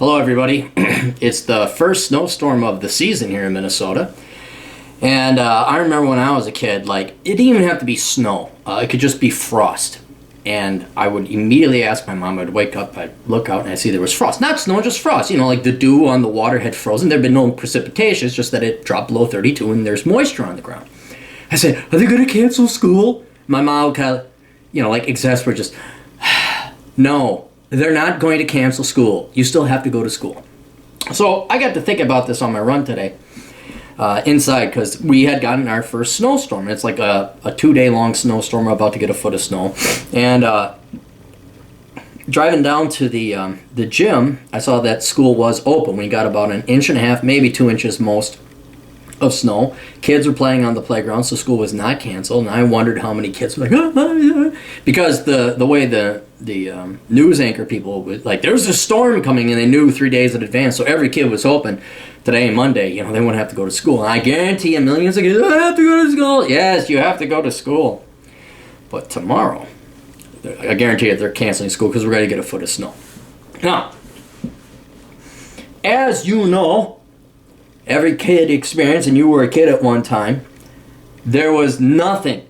Hello everybody. It's the first snowstorm of the season here in Minnesota. And I remember when I was a kid, like, it didn't even have to be snow. It could just be frost. And I would immediately ask my mom, I'd wake up, I'd look out, and I'd see there was frost. Not snow, just frost. You know, like the dew on the water had frozen. There'd been no precipitation. It's just that it dropped below 32 and there's moisture on the ground. I said, are they going to cancel school? My mom would kind of, like exasperate, just, no, they're not going to cancel school. You still have to go to school. So I got to think about this on my run today. Inside, because we had gotten our first snowstorm. It's like a 2-day long snowstorm. We're about to get a foot of snow. And driving down to the gym, I saw that school was open. We got about 1.5 inches, maybe 2 inches most of snow. Kids were playing on the playground, so school was not canceled. And I wondered how many kids were like, because the way the news anchor people would, like, there was a storm coming, and they knew 3 days in advance, so every kid was hoping today and Monday, they wouldn't have to go to school. And I guarantee you millions of kids, I have to go to school. Yes, you have to go to school. But tomorrow, I guarantee you they're canceling school because we're going to get a foot of snow. Now, as you know, every kid experienced, and you were a kid at one time, there was nothing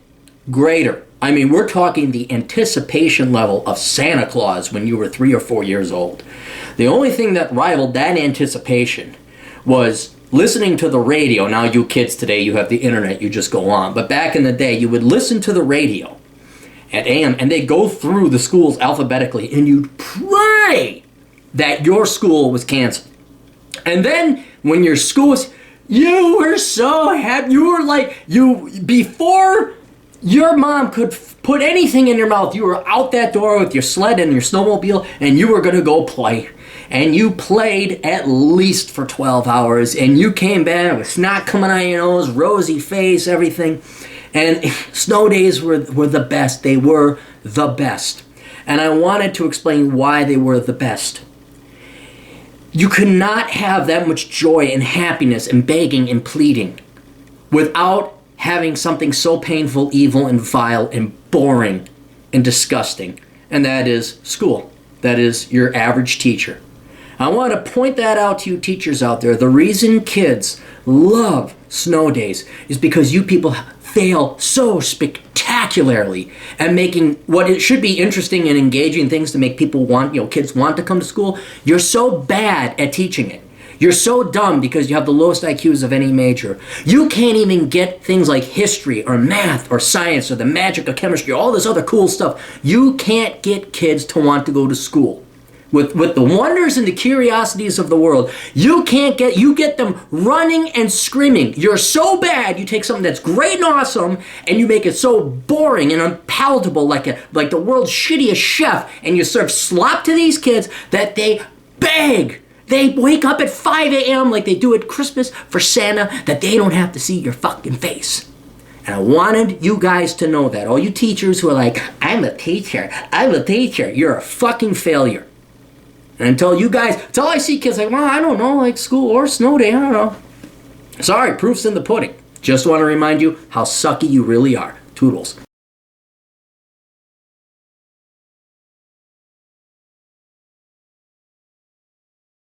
greater. I mean, we're talking the anticipation level of Santa Claus when you were 3 or 4 years old. The only thing that rivaled that anticipation was listening to the radio. Now you kids today, you have the internet, you just go on. But back in the day, you would listen to the radio at AM, and they'd go through the schools alphabetically, and you'd pray that your school was canceled. And then when your school was, you were so happy. You were like, before your mom could put anything in your mouth, you were out that door with your sled and your snowmobile, and you were going to go play. And you played at least for 12 hours, and you came back with snot coming out of your nose, rosy face, everything. And snow days were the best. They were the best. And I wanted to explain why they were the best. You could not have that much joy and happiness and begging and pleading without having something so painful, evil, and vile, and boring, and disgusting. And that is school. That is your average teacher. I want to point that out to you teachers out there. The reason kids love snow days is because you people fail so spectacularly at making what it should be interesting and engaging things to make people kids want to come to school. You're so bad at teaching it. You're so dumb because you have the lowest IQs of any major. You can't even get things like history or math or science or the magic of chemistry, all this other cool stuff. You can't get kids to want to go to school. With the wonders and the curiosities of the world, you get them running and screaming. You're so bad, you take something that's great and awesome, and you make it so boring and unpalatable, like the world's shittiest chef, and you serve slop to these kids that they beg. They wake up at 5 a.m. like they do at Christmas for Santa, that they don't have to see your fucking face. And I wanted you guys to know that. All you teachers who are like, I'm a teacher, you're a fucking failure. And until I see kids like, well, I don't know, like school or snow day, I don't know. Sorry, proof's in the pudding. Just want to remind you how sucky you really are. Toodles.